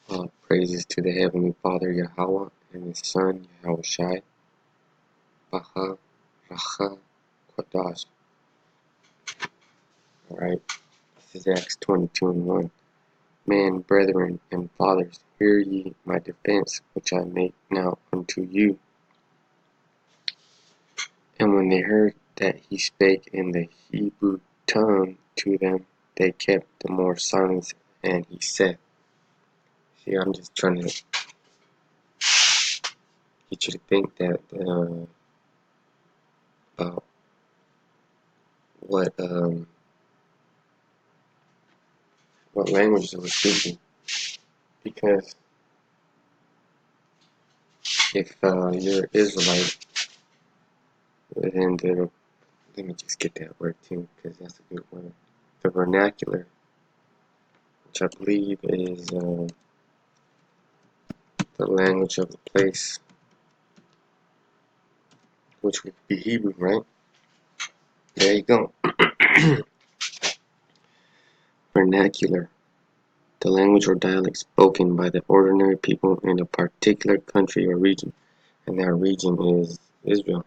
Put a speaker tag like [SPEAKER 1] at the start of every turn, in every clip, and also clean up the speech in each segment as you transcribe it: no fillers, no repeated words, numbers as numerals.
[SPEAKER 1] All praises to the Heavenly Father Yahawa and His Son Yahawashi. Baha Racha Kodash. Alright, this is Acts 22:1. Men, brethren, and fathers, hear ye my defense, which I make now unto you. And when they heard that he spake in the Hebrew tongue to them, they kept the more silence, and he said, see, I'm just trying to get you to think that about what language they were speaking, because if you're Israelite, then let me just get that word too, because that's a good word. The vernacular, which I believe is the language of the place, which would be Hebrew, right? There you go. Vernacular, the language or dialect spoken by the ordinary people in a particular country or region, and that region is Israel,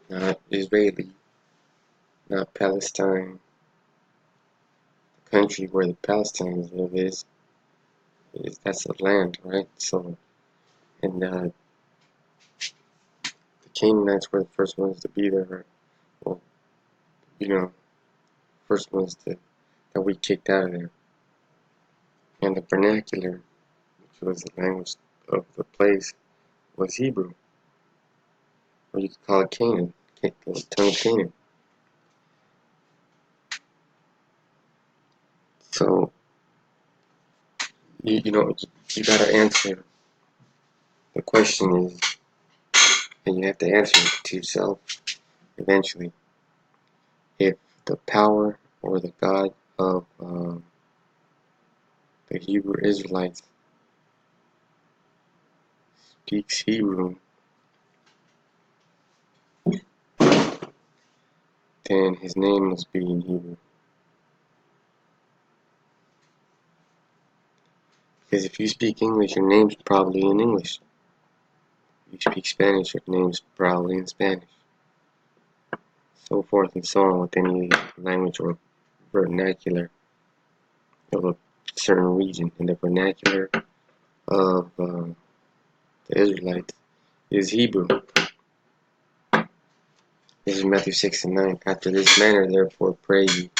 [SPEAKER 1] not Israeli, not Palestine. The country where the Palestinians live is that's a land, right? So, and the Canaanites were the first ones to be there. Well, first ones that we kicked out of there. And the vernacular, which was the language of the place, was Hebrew, or you could call it Canaan, the tongue of Canaan. So, you gotta answer. The question is, and you have to answer it to yourself eventually, if the power or the God of the Hebrew Israelites speaks Hebrew, then his name must be in Hebrew. Because if you speak English, your name's probably in English. If you speak Spanish, your name's probably in Spanish. So forth and so on with any language or vernacular of a certain region. And the vernacular of the Israelites is Hebrew. This is Matthew 6:9. After this manner, therefore, pray ye,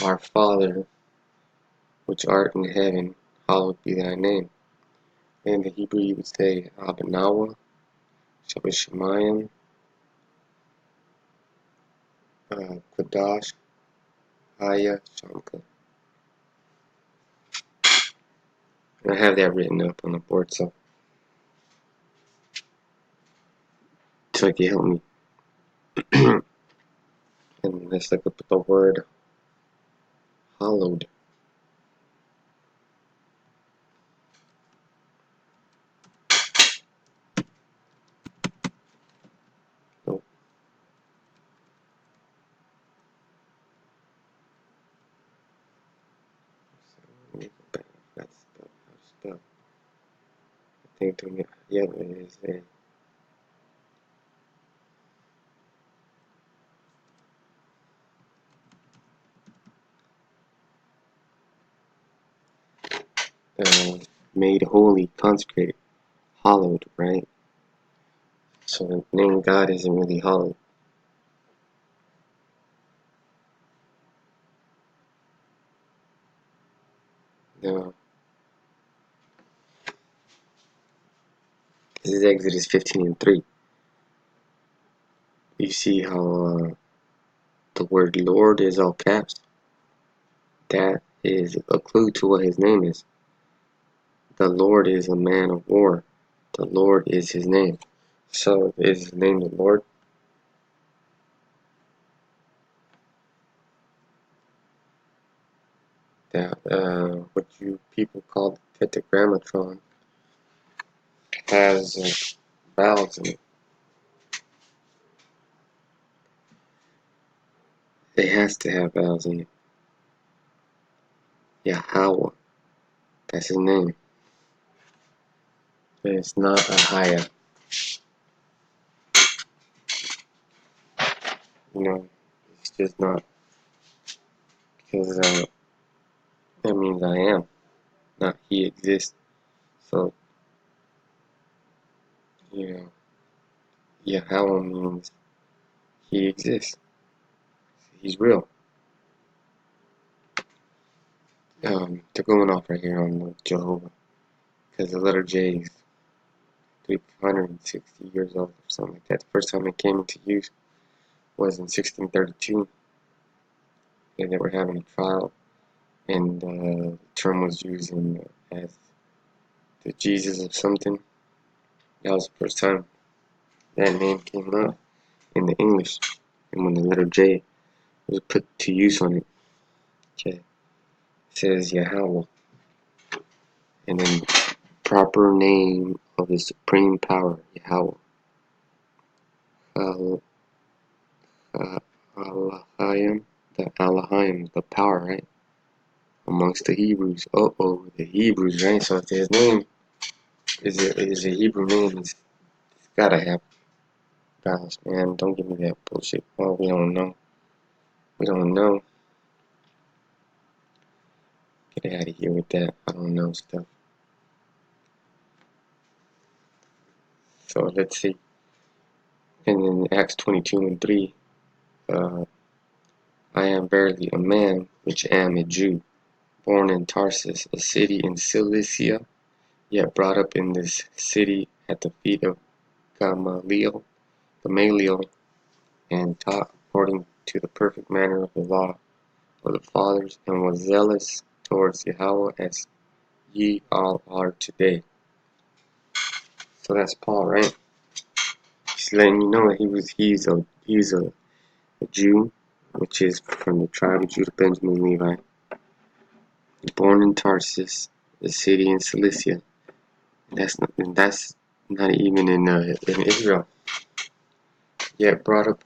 [SPEAKER 1] Our Father, which art in heaven, hallowed be thy name. In the Hebrew, you would say Abanawa, Shabbat Shemayim, Kodash, Haya, Shamka. And I have that written up on the board, so you can help me. And let's look up the word hallowed. Oh, let me go back. That's how to spell. I think it is a made holy, consecrated, hallowed, right? So the name God isn't really hallowed. No. This is Exodus 15:3. You see how the word Lord is all caps? That is a clue to what his name is. The Lord is a man of war. The Lord is his name. So is his name the Lord? That what you people call the tetragrammaton has vowels in it. It has to have vowels in it. Yahawa. That's his name. It's not Ahaya. It's just not, because that means I am, not he exists. So, Yahawa means he exists. He's real. They're going off right here on the Jehovah, because the letter J is 360 years old or something like that. The first time it came into use was in 1632, and they were having a trial, and the term was used as the Jesus of something. That was the first time that name came up in the English, and when the letter J was put to use on it, okay, it says Yahawa, and then proper name of the supreme power, Yahawa. Allahayim, the power, right? Amongst the Hebrews. The Hebrews, right? So if his name is a Hebrew name, it's gotta have balance, man. Don't give me that bullshit. Oh, we don't know. We don't know. Get out of here with that I don't know stuff. So let's see. And in Acts 22:3, I am verily a man which am a Jew, born in Tarsus, a city in Cilicia, yet brought up in this city at the feet of Gamaliel, and taught according to the perfect manner of the law of the fathers, and was zealous towards Yahawa as ye all are today. So that's Paul, right? He's letting you know that he's a Jew, which is from the tribe of Judah, Benjamin, Levi, born in Tarsus, a city in Cilicia. That's not even in Israel. Yet brought up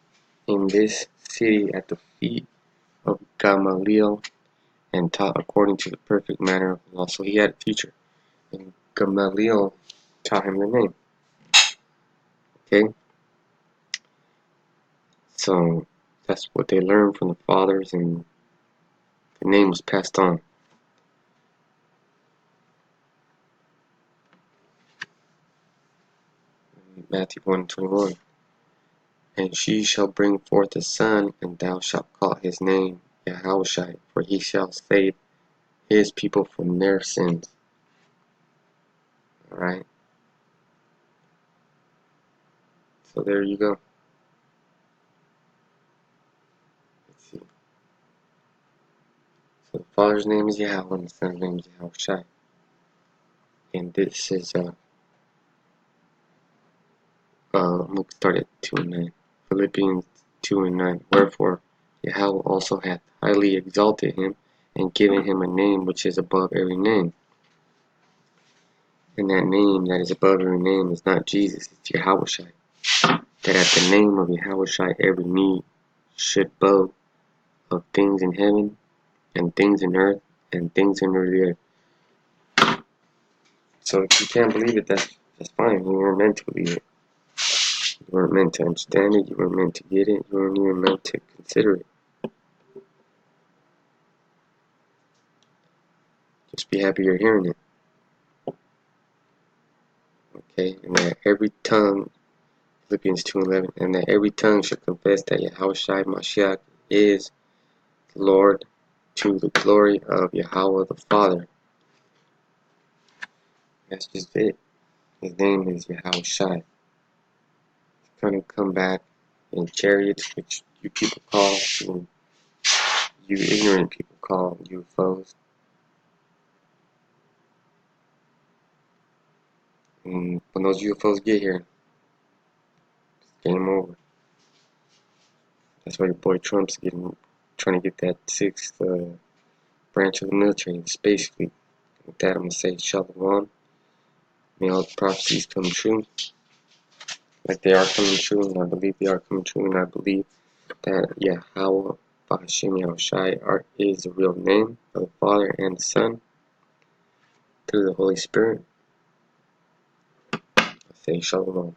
[SPEAKER 1] in this city at the feet of Gamaliel, and taught according to the perfect manner of the law. So he had a teacher, and Gamaliel taught him the name. Okay, so that's what they learned from the fathers, and the name was passed on. Matthew 1:21. And she shall bring forth a son, and thou shalt call his name Yahawashi, for he shall save his people from their sins. Alright, so there you go. Let's see. So the father's name is Yahawa, and the son's name is Yahawashi. And this is we'll start at 2:9. Philippians 2:9. Wherefore Yahawa also hath highly exalted him, and given him a name which is above every name. And that name that is above every name is not Jesus, it's Yahawashi. That at the name of Yahawashi every knee should bow, of things in heaven, and things in earth, and things under the earth. So if you can't believe it, that's fine. You weren't meant to believe it. You weren't meant to understand it. You weren't meant to get it. You weren't even meant to consider it. Just be happy you're hearing it. Okay? And that every tongue, Philippians 2:11, and that every tongue should confess that Yahawashi Mashiach is Lord, to the glory of Yahweh the Father. That's just it. His name is Yahawashi. He's gonna come back in chariots, which you people call, you ignorant people call UFOs. And when those UFOs get here, it's game over. That's why your boy Trump's trying to get that sixth branch of the military, the space fleet. With that, I'm gonna say Shalom. May all the prophecies come true, like they are coming true, and I believe they are coming true, and I believe that Yahawa Bahasham Yahawashi is the real name of the Father and the Son through the Holy Spirit. I say Shalom.